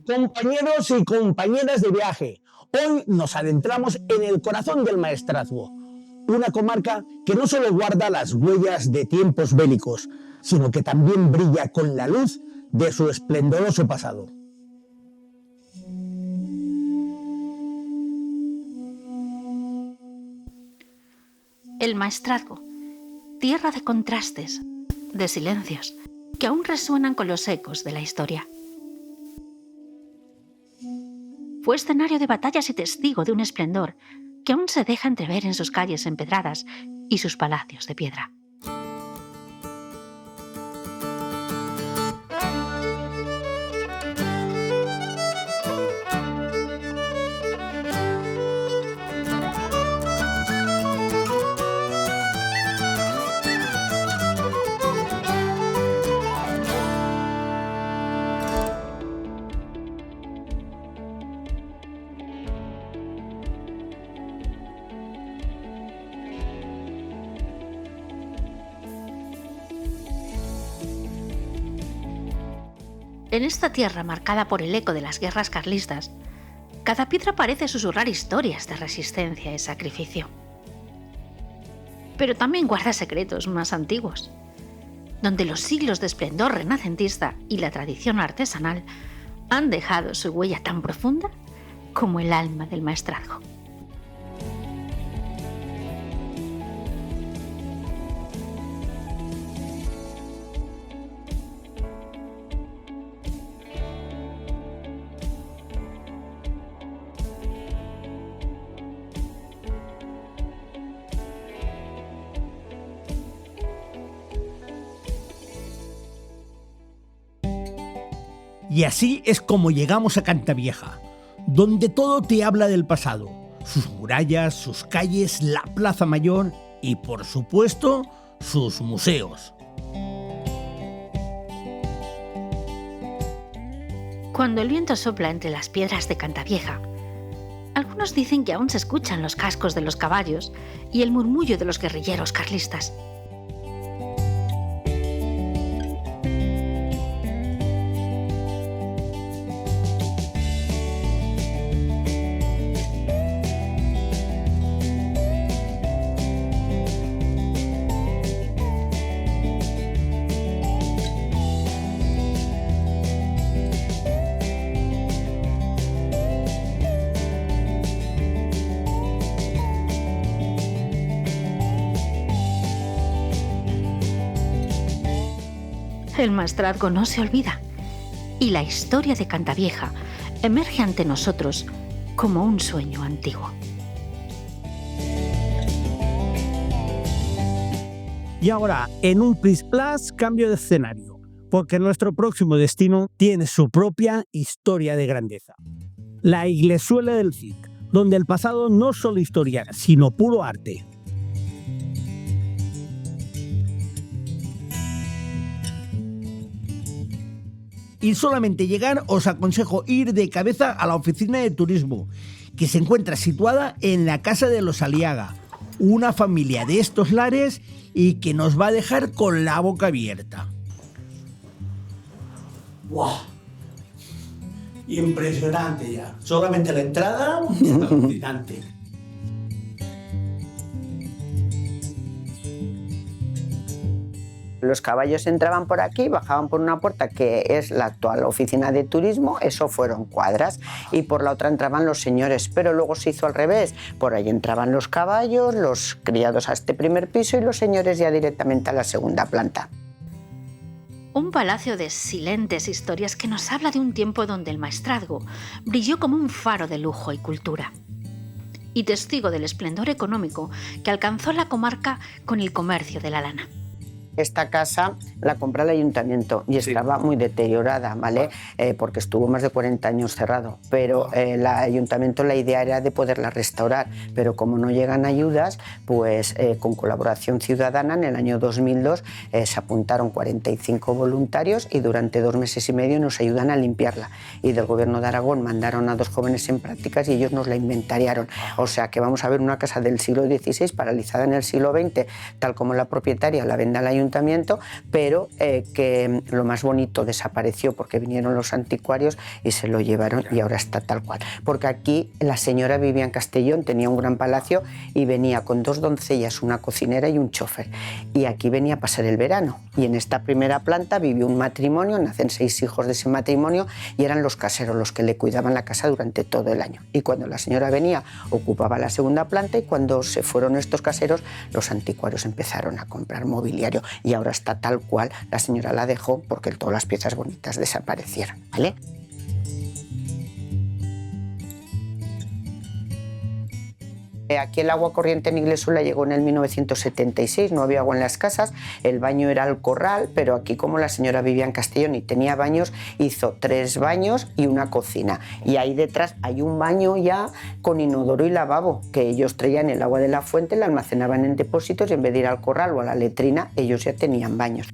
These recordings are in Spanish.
Compañeros y compañeras de viaje, hoy nos adentramos en el corazón del Maestrazgo, una comarca que no solo guarda las huellas de tiempos bélicos, sino que también brilla con la luz de su esplendoroso pasado. El Maestrazgo, tierra de contrastes, de silencios, que aún resuenan con los ecos de la historia. Fue escenario de batallas y testigo de un esplendor que aún se deja entrever en sus calles empedradas y sus palacios de piedra. En esta tierra marcada por el eco de las guerras carlistas, cada piedra parece susurrar historias de resistencia y sacrificio. Pero también guarda secretos más antiguos, donde los siglos de esplendor renacentista y la tradición artesanal han dejado su huella tan profunda como el alma del Maestrazgo. Y así es como llegamos a Cantavieja, donde todo te habla del pasado, sus murallas, sus calles, la Plaza Mayor y, por supuesto, sus museos. Cuando el viento sopla entre las piedras de Cantavieja, algunos dicen que aún se escuchan los cascos de los caballos y el murmullo de los guerrilleros carlistas. El Maestrazgo no se olvida y la historia de Cantavieja emerge ante nosotros como un sueño antiguo. Y ahora, en un Plis Plas, cambio de escenario, porque nuestro próximo destino tiene su propia historia de grandeza. La Iglesuela del Cid, donde el pasado no es solo historia, sino puro arte. Y solamente llegar os aconsejo ir de cabeza a la oficina de turismo, que se encuentra situada en la casa de los Aliaga, una familia de estos lares y que nos va a dejar con la boca abierta. ¡Wow! Impresionante ya. Solamente la entrada es fascinante. Los caballos entraban por aquí, bajaban por una puerta que es la actual oficina de turismo, eso fueron cuadras, y por la otra entraban los señores, pero luego se hizo al revés, por ahí entraban los caballos, los criados a este primer piso y los señores ya directamente a la segunda planta. Un palacio de silentes historias que nos habla de un tiempo donde el Maestrazgo brilló como un faro de lujo y cultura, y testigo del esplendor económico que alcanzó la comarca con el comercio de la lana. Esta casa la compró el ayuntamiento y estaba muy deteriorada, ¿vale? Porque estuvo más de 40 años cerrado, pero el ayuntamiento, la idea era de poderla restaurar, pero como no llegan ayudas, pues con colaboración ciudadana en el año 2002 se apuntaron 45 voluntarios y durante 2 meses y medio nos ayudan a limpiarla. Y del gobierno de Aragón mandaron a 2 jóvenes en prácticas y ellos nos la inventariaron. O sea que vamos a ver una casa del siglo XVI paralizada en el siglo XX, tal como la propietaria la vende al ayuntamiento, ayuntamiento, pero que lo más bonito desapareció porque vinieron los anticuarios y se lo llevaron y ahora está tal cual. Porque aquí la señora vivía en Castellón, tenía un gran palacio y venía con 2 doncellas, una cocinera y un chofer. Y aquí venía a pasar el verano. Y en esta primera planta vivió un matrimonio, nacen 6 hijos de ese matrimonio y eran los caseros los que le cuidaban la casa durante todo el año. Y cuando la señora venía, ocupaba la segunda planta y cuando se fueron estos caseros, los anticuarios empezaron a comprar mobiliario y ahora está tal cual. La señora la dejó porque todas las piezas bonitas desaparecieron, ¿vale? Aquí el agua corriente en Inglesola llegó en el 1976, no había agua en las casas, el baño era el corral, pero aquí como la señora vivía en Castellón y tenía baños, hizo 3 baños y una cocina. Y ahí detrás hay un baño ya con inodoro y lavabo, que ellos traían el agua de la fuente, la almacenaban en depósitos y en vez de ir al corral o a la letrina, ellos ya tenían baños.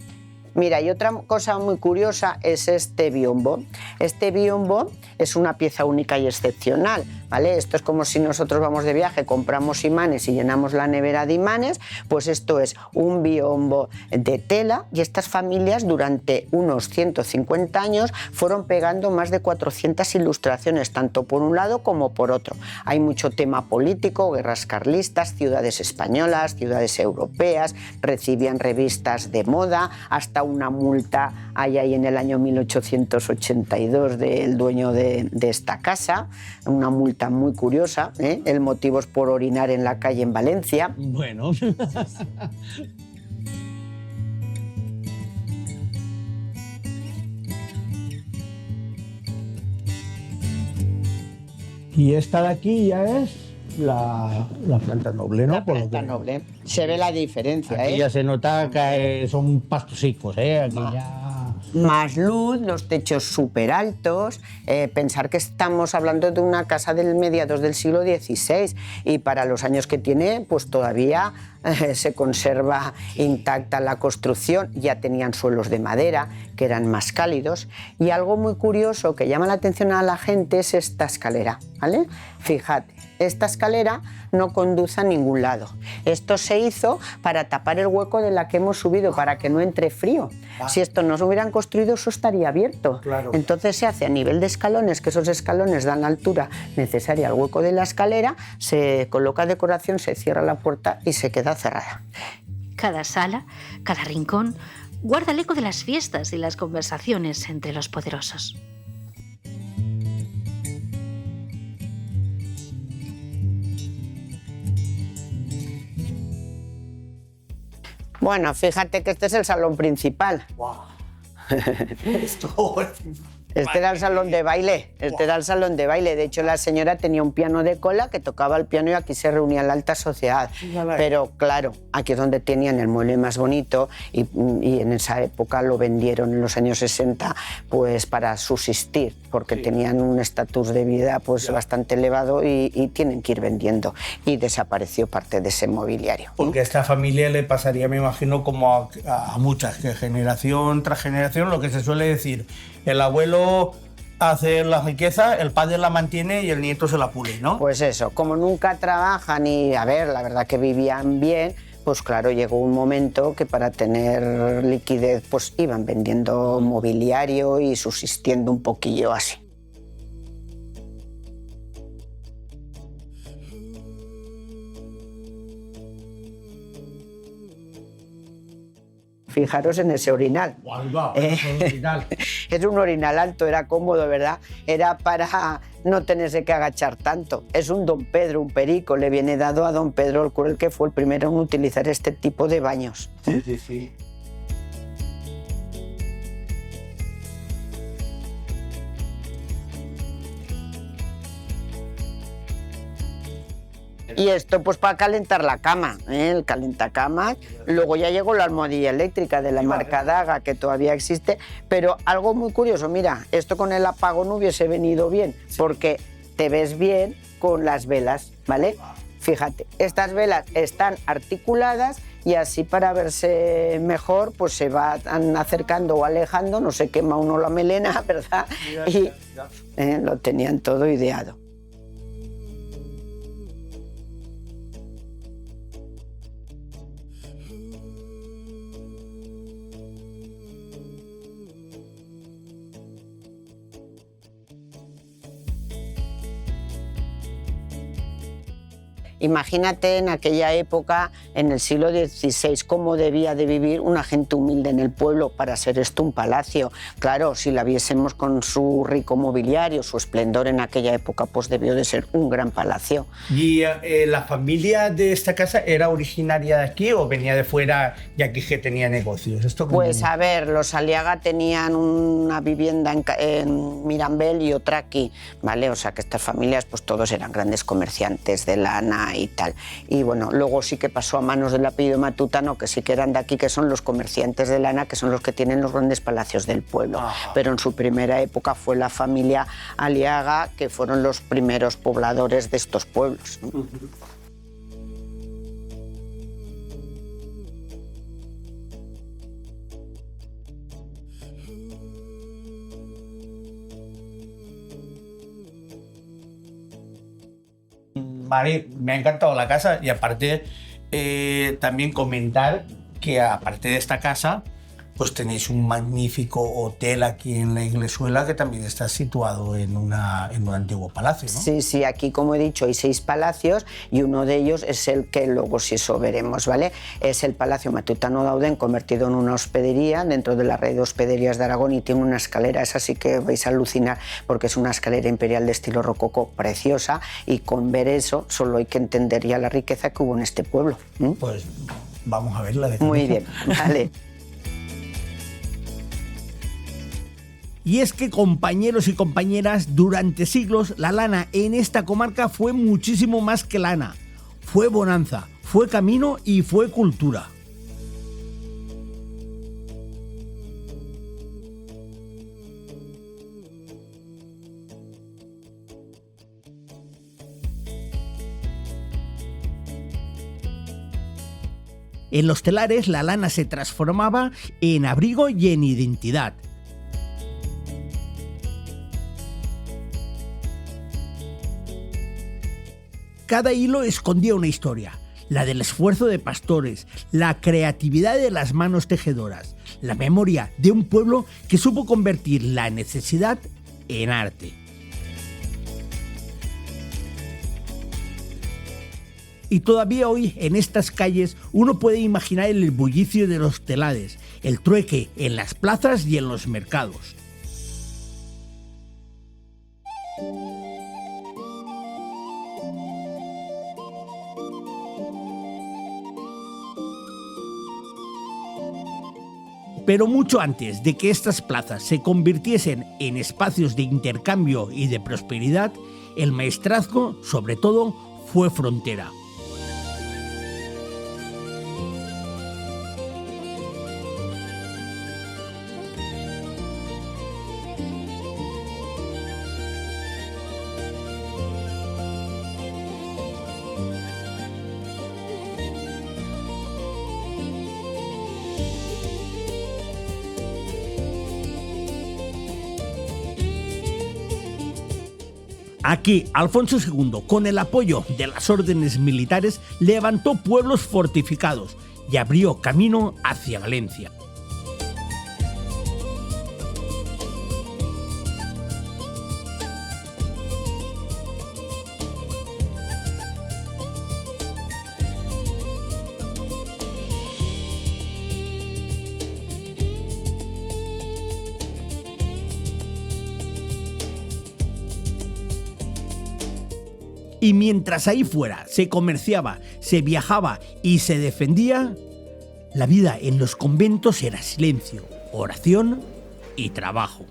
Mira, y otra cosa muy curiosa es este biombo. Este biombo es una pieza única y excepcional, ¿vale? Esto es como si nosotros vamos de viaje, compramos imanes y llenamos la nevera de imanes, pues esto es un biombo de tela y estas familias durante unos 150 años fueron pegando más de 400 ilustraciones, tanto por un lado como por otro. Hay mucho tema político, guerras carlistas, ciudades españolas, ciudades europeas, recibían revistas de moda, hasta una multa hay ahí en el año 1882 del dueño de esta casa, una multa muy curiosa, ¿eh? El motivo es por orinar en la calle en Valencia. Bueno. Y esta de aquí ya es la planta noble, ¿no? La planta noble. Se ve la diferencia, Aquí ¿eh? ya se nota que son pastos, ¿eh? Aquí ya... Más luz, los techos súper altos. Pensar que estamos hablando de una casa del mediados del siglo XVI y para los años que tiene, pues todavía se conserva intacta la construcción. Ya tenían suelos de madera que eran más cálidos. Y algo muy curioso que llama la atención a la gente es esta escalera, ¿vale? Fíjate. Esta escalera no conduce a ningún lado. Esto se hizo para tapar el hueco de la que hemos subido, para que no entre frío. Si esto no se hubieran construido, eso estaría abierto. Claro. Entonces se hace a nivel de escalones, que esos escalones dan la altura necesaria al hueco de la escalera, se coloca decoración, se cierra la puerta y se queda cerrada. Cada sala, cada rincón, guarda el eco de las fiestas y las conversaciones entre los poderosos. Bueno, fíjate que este es el salón principal. Wow. Este era el salón de baile, era el salón de baile. De hecho, la señora tenía un piano de cola que tocaba el piano y aquí se reunía la alta sociedad. Pero claro, aquí es donde tenían el mueble más bonito y en esa época lo vendieron en los años 60 pues para subsistir, porque tenían un estatus de vida pues bastante elevado y tienen que ir vendiendo. Y desapareció parte de ese mobiliario. Porque a esta familia le pasaría, me imagino, como a muchas, que generación tras generación, lo que se suele decir, el abuelo hace la riqueza, el padre la mantiene y el nieto se la pule, ¿no? Pues eso, como nunca trabajan y, a ver, la verdad que vivían bien, pues claro, llegó un momento que para tener liquidez pues iban vendiendo mobiliario y subsistiendo un poquillo así. Fijaros en ese orinal. Es un orinal alto, era cómodo, ¿verdad? Era para no tenerse que agachar tanto. Es un Don Pedro, un perico, le viene dado a Don Pedro el Cruel, que fue el primero en utilizar este tipo de baños. Sí, sí, sí. Y esto pues para calentar la cama, ¿eh? El calentacamas. Luego ya llegó la almohadilla eléctrica de la marca Daga, que todavía existe. Pero algo muy curioso, mira, esto con el apagón hubiese venido bien, porque te ves bien con las velas, ¿vale? Fíjate, estas velas están articuladas y así para verse mejor pues se van acercando o alejando, no se quema uno la melena, ¿verdad? Y lo tenían todo ideado. imagínate en aquella época, en el siglo XVI, cómo debía de vivir una gente humilde en el pueblo para ser esto un palacio. Claro, si la viésemos con su rico mobiliario, su esplendor en aquella época, pues debió de ser un gran palacio. ¿Y la familia de esta casa era originaria de aquí o venía de fuera y aquí que tenía negocios? Pues a ver, los Aliaga tenían una vivienda en Mirambel y otra aquí, ¿vale? O sea que estas familias pues todos eran grandes comerciantes de lana y tal. Y bueno, luego sí que pasó a manos del apellido Matutano, que sí que eran de aquí, que son los comerciantes de lana, que son los que tienen los grandes palacios del pueblo. Pero en su primera época fue la familia Aliaga, que fueron los primeros pobladores de estos pueblos. Vale, me ha encantado la casa y aparte también comentar que aparte de esta casa pues tenéis un magnífico hotel aquí en la Iglesuela que también está situado en un antiguo palacio, ¿no? Sí, sí, aquí como he dicho hay 6 palacios y uno de ellos es el que luego si eso veremos, ¿vale? Es el Palacio Matutano Dauden convertido en una hospedería dentro de la red de hospederías de Aragón y tiene una escalera, esa sí que vais a alucinar porque es una escalera imperial de estilo rococó preciosa y con ver eso solo hay que entender ya la riqueza que hubo en este pueblo. Pues vamos a verla de Muy bien, vale. Y es que, compañeros y compañeras, durante siglos la lana en esta comarca fue muchísimo más que lana. Fue bonanza, fue camino y fue cultura. En los telares la lana se transformaba en abrigo y en identidad. Cada hilo escondía una historia, la del esfuerzo de pastores, la creatividad de las manos tejedoras, la memoria de un pueblo que supo convertir la necesidad en arte. Y todavía hoy en estas calles uno puede imaginar el bullicio de los telares, el trueque en las plazas y en los mercados. Pero mucho antes de que estas plazas se convirtiesen en espacios de intercambio y de prosperidad, el maestrazgo, sobre todo, fue frontera. Aquí, Alfonso II, con el apoyo de las órdenes militares, levantó pueblos fortificados y abrió camino hacia Valencia. Y mientras ahí fuera se comerciaba, se viajaba y se defendía, la vida en los conventos era silencio, oración y trabajo.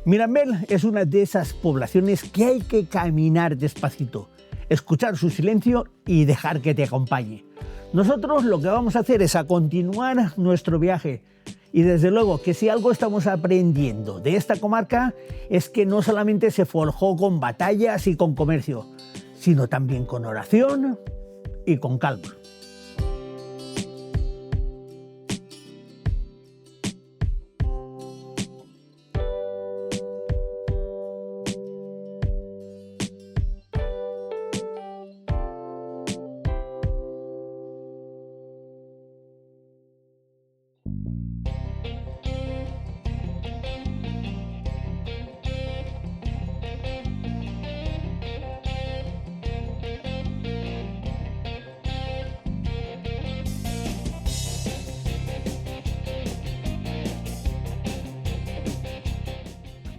Mirambel es una de esas poblaciones que hay que caminar despacito, escuchar su silencio y dejar que te acompañe. Nosotros lo que vamos a hacer es a continuar nuestro viaje. Y desde luego que si algo estamos aprendiendo de esta comarca es que no solamente se forjó con batallas y con comercio, sino también con oración y con calma.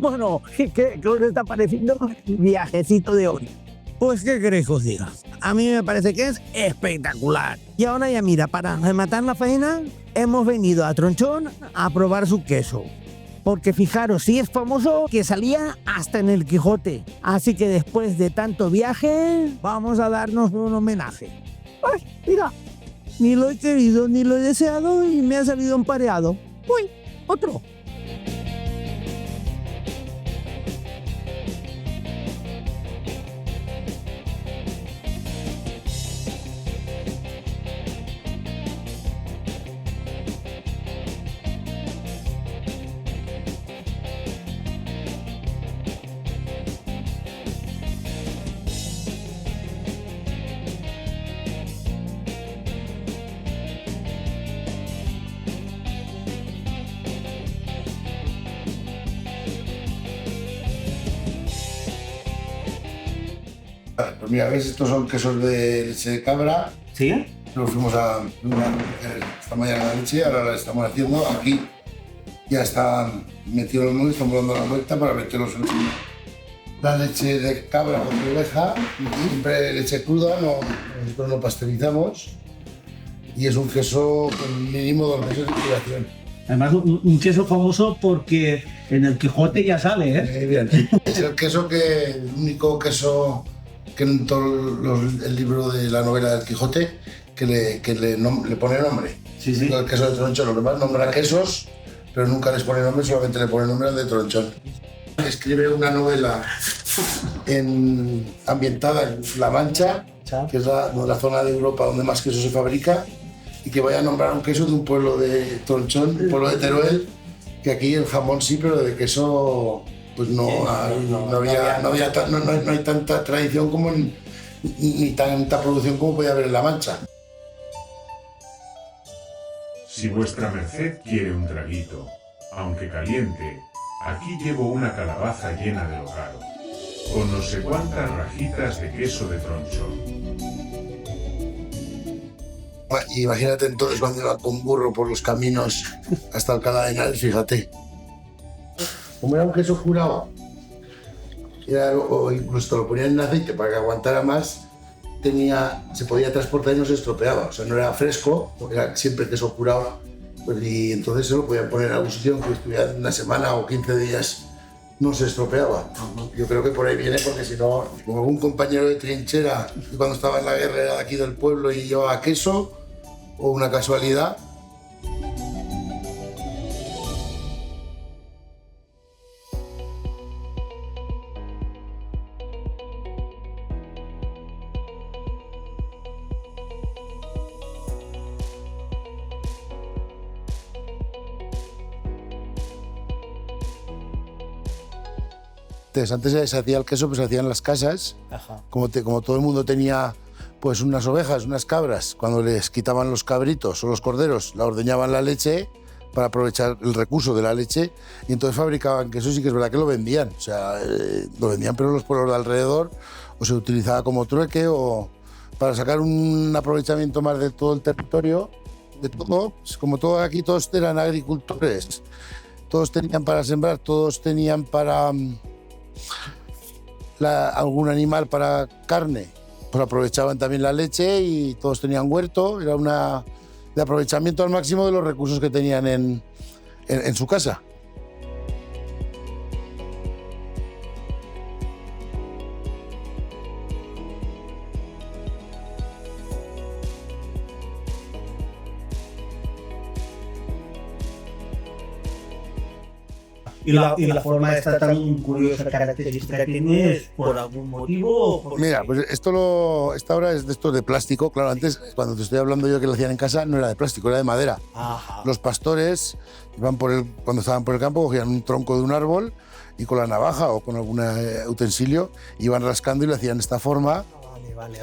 Bueno, ¿qué os está pareciendo el viajecito de hoy? Pues, ¿qué queréis que os diga? A mí me parece que es espectacular. Y ahora ya mira, para rematar la faena, hemos venido a Tronchón a probar su queso. Porque fijaros, sí es famoso que salía hasta en el Quijote. Así que después de tanto viaje, vamos a darnos un homenaje. ¡Ay, mira! Ni lo he querido ni lo he deseado y me ha salido empareado. ¡Uy! ¡Otro! Pues mira, ¿ves? Estos son quesos de leche de cabra. ¿Sí? Los fuimos a esta mañana la leche, ahora la estamos haciendo. Aquí ya están metidos los moldes, estamos dando la vuelta para meterlos en la leche de cabra con oveja, siempre leche cruda, nosotros no pasteurizamos. Y es un queso con mínimo 2 meses de duración. Además, un queso famoso porque en el Quijote ya sale, ¿eh? Bien. Es el queso el único queso que en todo el libro de la novela del Quijote que le pone nombre. Sí, sí. El queso de Tronchón, los demás nombran quesos, pero nunca les pone nombre, solamente le pone nombre al de Tronchón. Escribe una novela ambientada en La Mancha, que es la zona de Europa donde más queso se fabrica, y que vaya a nombrar un queso de un pueblo de Tronchón, un pueblo de Teruel, que aquí el jamón sí, pero de queso pues no hay tanta tradición como ni tanta producción como podía haber en La Mancha. Si vuestra merced quiere un traguito, aunque caliente, aquí llevo una calabaza llena de lo caro, con no sé cuántas rajitas de queso de Tronchón. Imagínate entonces cuando iba con burro por los caminos hasta Alcalá de Henares, fíjate. Como era un queso curado, o incluso lo ponían en aceite para que aguantara más, se podía transportar y no se estropeaba. O sea, no era fresco, porque era siempre queso curado. Pues, y entonces se lo podían poner en algún sitio que estuviera una semana o 15 días, no se estropeaba. Yo creo que por ahí viene, porque si no, como algún compañero de trinchera que cuando estaba en la guerra era de aquí del pueblo y llevaba queso, o una casualidad. Antes se hacía el queso, pues se hacía en las casas. Ajá. Como todo el mundo tenía pues unas ovejas, unas cabras, cuando les quitaban los cabritos o los corderos, la ordeñaban la leche para aprovechar el recurso de la leche, y entonces fabricaban queso. Sí que es verdad que lo vendían, o sea, lo vendían, pero los pueblos de alrededor, o se utilizaba como trueque o para sacar un aprovechamiento más de todo el territorio, de todo. Pues como todo aquí, todos eran agricultores, todos tenían para sembrar, todos tenían para algún animal para carne, pues aprovechaban también la leche, y todos tenían huerto. Era una de aprovechamiento al máximo de los recursos que tenían en su casa. Y la forma esta tan curiosa, característica que tiene es por algún motivo. Porque... Mira, pues esta obra es de estos de plástico. Claro, antes, cuando te estoy hablando yo que lo hacían en casa, no era de plástico, era de madera. Ajá. Los pastores cuando estaban por el campo cogían un tronco de un árbol y con la navaja o con algún utensilio iban rascando y le hacían esta forma. Vale.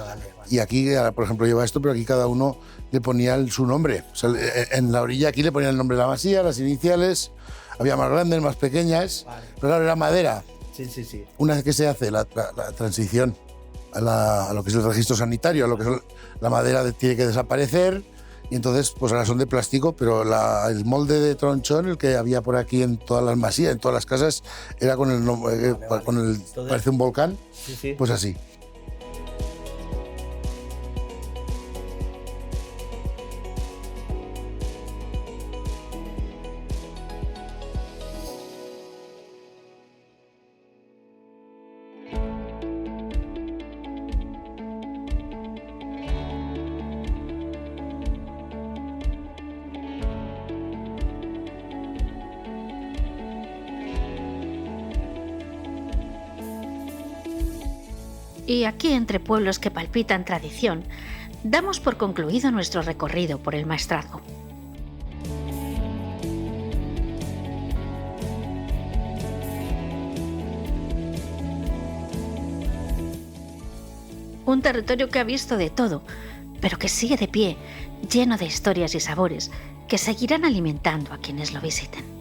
Y aquí, por ejemplo, lleva esto, pero aquí cada uno le ponía su nombre. O sea, en la orilla aquí le ponían el nombre de la masía, las iniciales. Había más grandes, más pequeñas, pero claro, era madera. Sí. Una vez que se hace la transición a lo que es el registro sanitario, a lo que es la madera tiene que desaparecer, y entonces pues ahora son de plástico, pero el molde de tronchón, el que había por aquí en todas las masías, en todas las casas, era con el nombre, entonces, parece un volcán, pues así. Y aquí, entre pueblos que palpitan tradición, damos por concluido nuestro recorrido por el Maestrazgo. Un territorio que ha visto de todo, pero que sigue de pie, lleno de historias y sabores que seguirán alimentando a quienes lo visiten.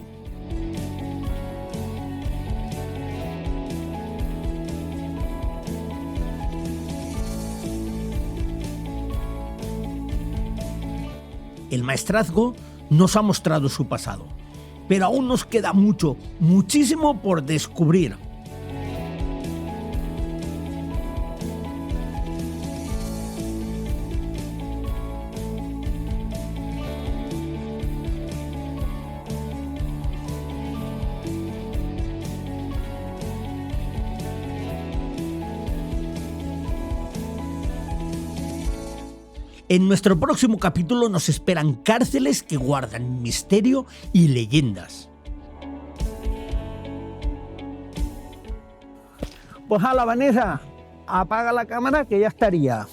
El Maestrazgo nos ha mostrado su pasado, pero aún nos queda muchísimo por descubrir. En nuestro próximo capítulo nos esperan cárceles que guardan misterio y leyendas. Pues a la Vanessa, apaga la cámara que ya estaría.